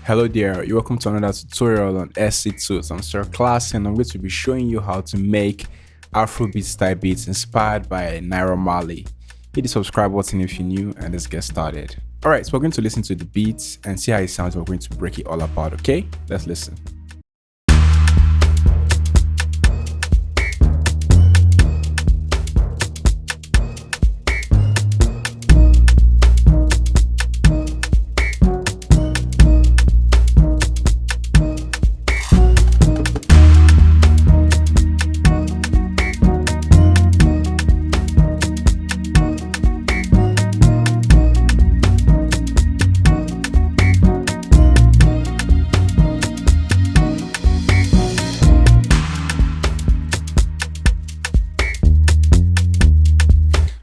Hello there, you're welcome to another tutorial on SC2s. I'm Sir Class and I'm going to be showing you how to make Afrobeat style beats inspired by Naira Marley. Hit the subscribe button if you're new and let's get started. Alright, so we're going to listen to the beats and see how it sounds. We're going to break it all apart, okay? Let's listen.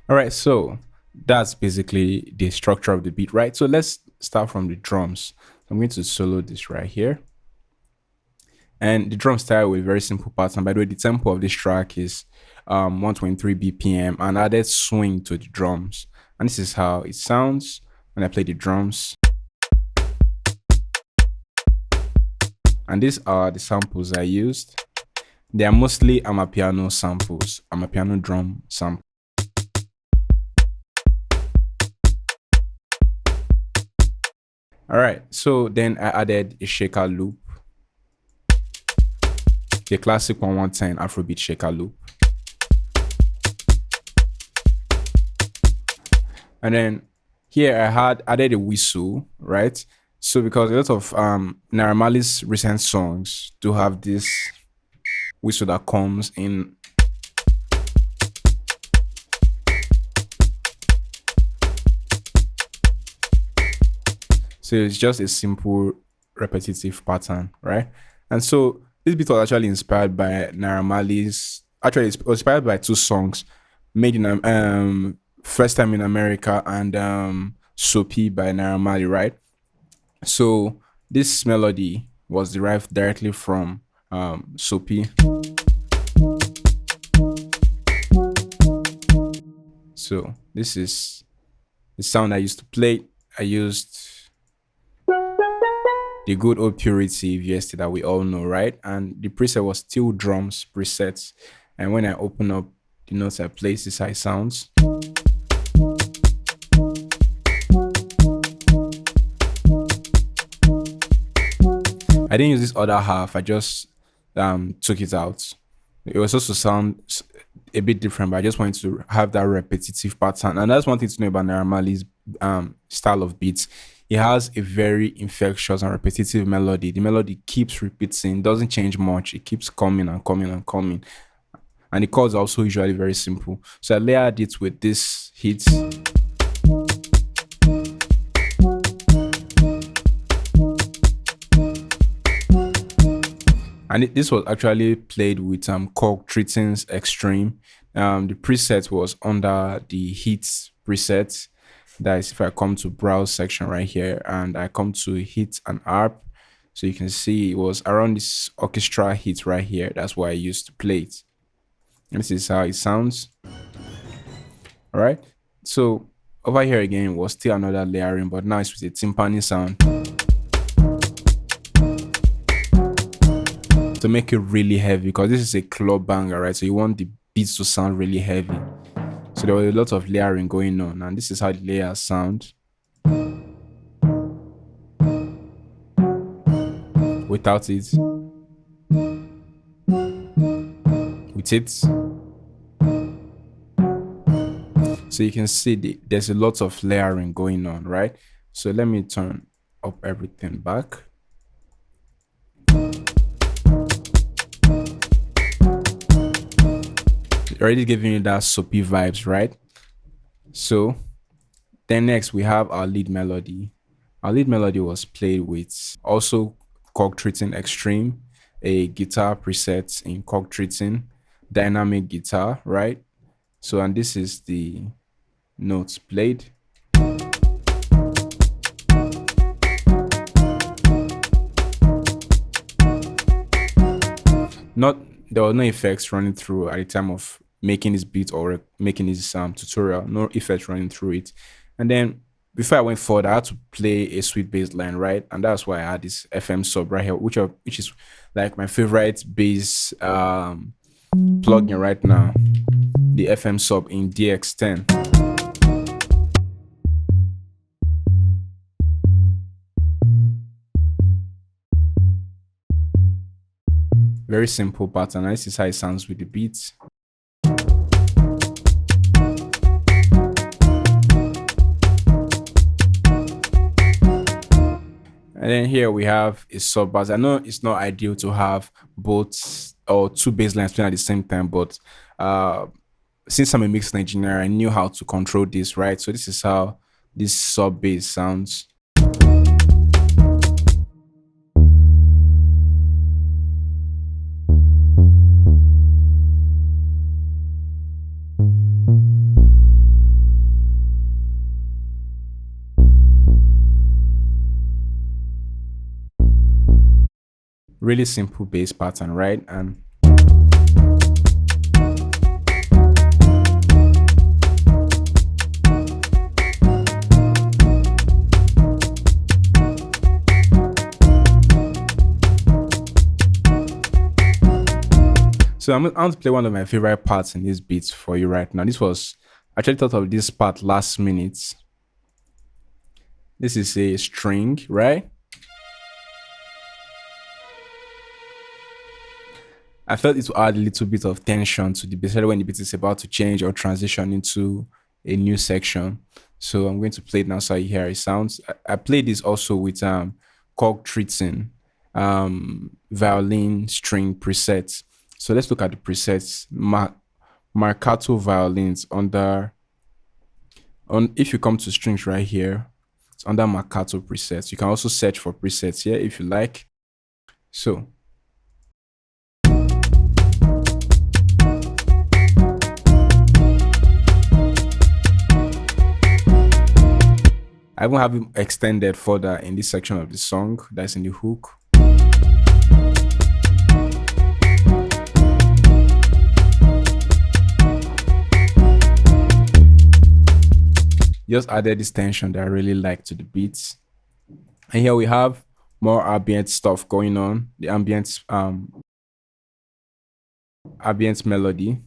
All right, so that's basically the structure of the beat, right? So let's start from the drums. I'm going to solo this right here. And the drum style with very simple pattern. By the way, the tempo of this track is 123 BPM and added swing to the drums. And this is how it sounds when I play the drums. And these are the samples I used. They are mostly amapiano samples, amapiano drum samples. All right, so then I added a shaker loop, the classic 110 Afrobeat shaker loop. And then here I had added a whistle, right? So because a lot of Naira Marley's recent songs do have this whistle that comes in. So it's just a simple repetitive pattern, right? And so this beat was actually inspired by Naira Marley's. Actually, it was inspired by two songs made in First Time in America and Soapy by Naira Marley, right? So this melody was derived directly from Soapy. So this is the sound I used to play. I used the good old purity VST that we all know, right? And the preset was Steel Drums presets. And when I open up the notes I play, this is how it sounds. I didn't use this other half, I just took it out. It was supposed to sound a bit different, but I just wanted to have that repetitive pattern. And that's one thing to know about Naira Marley's style of beats. It has a very infectious and repetitive melody. The melody keeps repeating, doesn't change much. It keeps coming and coming and coming. And the chords are also usually very simple. So I layered it with this hit. And this was actually played with Korg Treating's Extreme. The preset was under the hits preset. That is if I come to browse section right here and I come to hit and harp. So you can see it was around this orchestra hit right here. That's why I used to play it. And this is how it sounds. All right. So over here again was still another layering, but now it's with a timpani sound. To make it really heavy, because this is a club banger, right? So you want the beats to sound really heavy. So there was a lot of layering going on, and this is how the layers sound. Without it. With it. So you can see there's a lot of layering going on, right? So let me turn up everything back. Already giving you that soapy vibes, right? So then next we have our lead melody. Our lead melody was played with also Korg Treating Extreme, a guitar preset in Korg Treating, dynamic guitar, right? So and this is the notes played. There were no effects running through at the time of making this beat or making this tutorial, no effects running through it. And then before I went forward, I had to play a sweet bass line, right? And that's why I had this FM sub right here, which is like my favorite bass plugin right now. The FM sub in DX10. Very simple pattern. This is how it sounds with the beats. And then here we have a sub bass. I know it's not ideal to have both or two bass lines playing at the same time, but since I'm a mixed engineer, I knew how to control this, right? So this is how this sub bass sounds. Really simple bass pattern, right? And so I'm going to play one of my favorite parts in these beats for you right now. This was I actually thought of this part last minute. This is a string, right? I felt it would add a little bit of tension to the beat, especially when the beat is about to change or transition into a new section. So I'm going to play it now so you hear it sounds. I played this also with chord treating, violin string presets. So let's look at the presets. Marcato violins under on if you come to strings right here, it's under Marcato presets. You can also search for presets here if you like. So I won't have it extended further in this section of the song that's in the hook. Just added this tension that I really like to the beats. And here we have more ambient stuff going on. The ambient melody.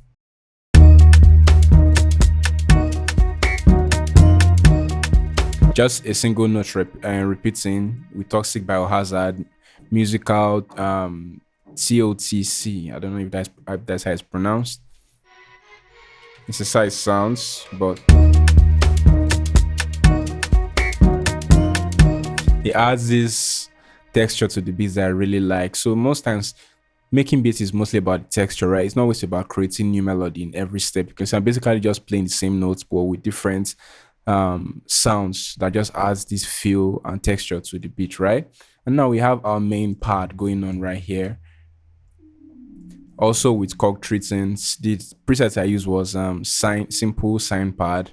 Just a single note repeating with Toxic Biohazard, musical TOTC. I don't know if that's how it's pronounced. It's a size sounds, but it adds this texture to the beats that I really like. So most times making beats is mostly about the texture, right? It's not always about creating new melody in every step because I'm basically just playing the same notes but with different sounds that just adds this feel and texture to the beat, right? And now we have our main part going on right here. Also with chord treatings, the preset I used was simple sine pad.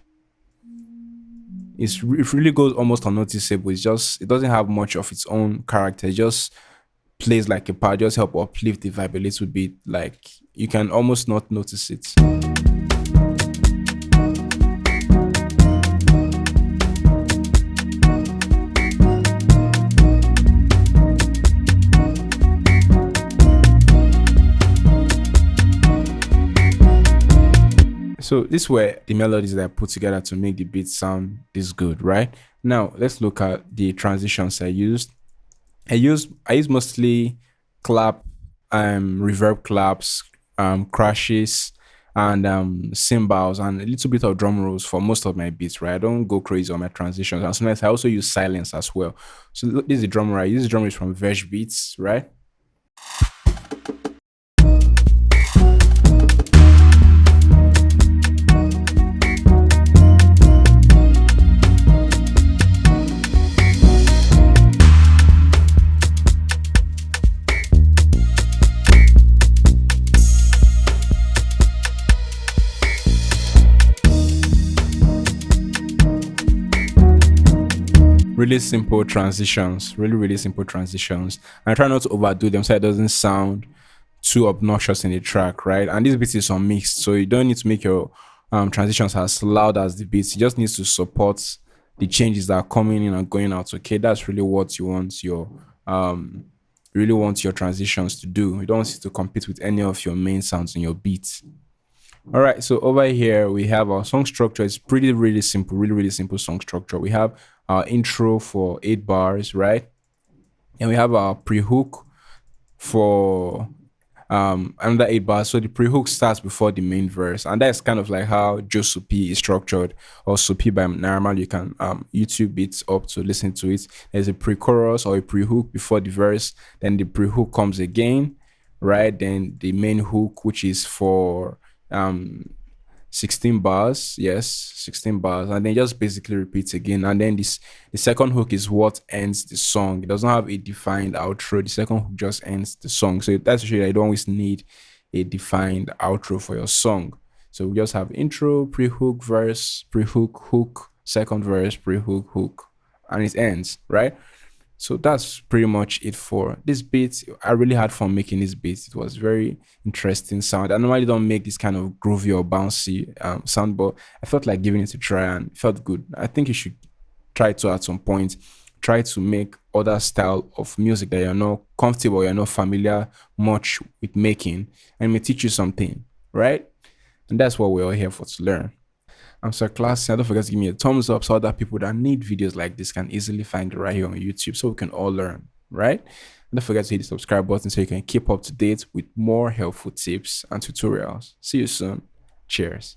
It really goes almost unnoticeable. It doesn't have much of its own character. It just plays like a pad, just help uplift the vibe a little bit. Like you can almost not notice it. So these were the melodies that I put together to make the beat sound this good, right? Now let's look at the transitions I used. I used mostly clap, reverb claps, crashes, and cymbals and a little bit of drum rolls for most of my beats, right? I don't go crazy on my transitions. And sometimes I also use silence as well. So this is the drum roll. I use the drum rolls from Verge Beats, right? Really simple transitions, really simple transitions. And I try not to overdo them so it doesn't sound too obnoxious in the track, right? And this beat is unmixed, so you don't need to make your transitions as loud as the beats. It just needs to support the changes that are coming in and going out. Okay, that's really what you want your really want your transitions to do. You don't want it to compete with any of your main sounds in your beats. All right, so over here we have our song structure. It's pretty really simple, really simple song structure. We have our intro for 8 bars, right? And we have our pre-hook for another 8 bars. So the pre-hook starts before the main verse, and that's kind of like how Josupi is structured, or Supi by Naira Marley. You can YouTube it up to listen to it. There's a pre-chorus or a pre-hook before the verse, then the pre-hook comes again, right? Then the main hook, which is for um 16 bars, yes, 16 bars, and then just basically repeats again. And then this the second hook is what ends the song. It doesn't have a defined outro. The second hook just ends the song. So that's actually, I don't always need a defined outro for your song. So we just have intro, pre-hook, verse, pre-hook, hook, second verse, pre-hook, hook, and it ends, right? So that's pretty much it for this beat. I really had fun making this beat. It was very interesting sound. I normally don't make this kind of groovy or bouncy sound, but I felt like giving it a try and it felt good. I think you should try to at some point try to make other style of music that you're not comfortable, you're not familiar much with making, and it may teach you something, right? And that's what we're all here for, to learn. I'm so classy. And don't forget to give me a thumbs up so other people that need videos like this can easily find it right here on YouTube so we can all learn, right? And don't forget to hit the subscribe button so you can keep up to date with more helpful tips and tutorials. See you soon. Cheers.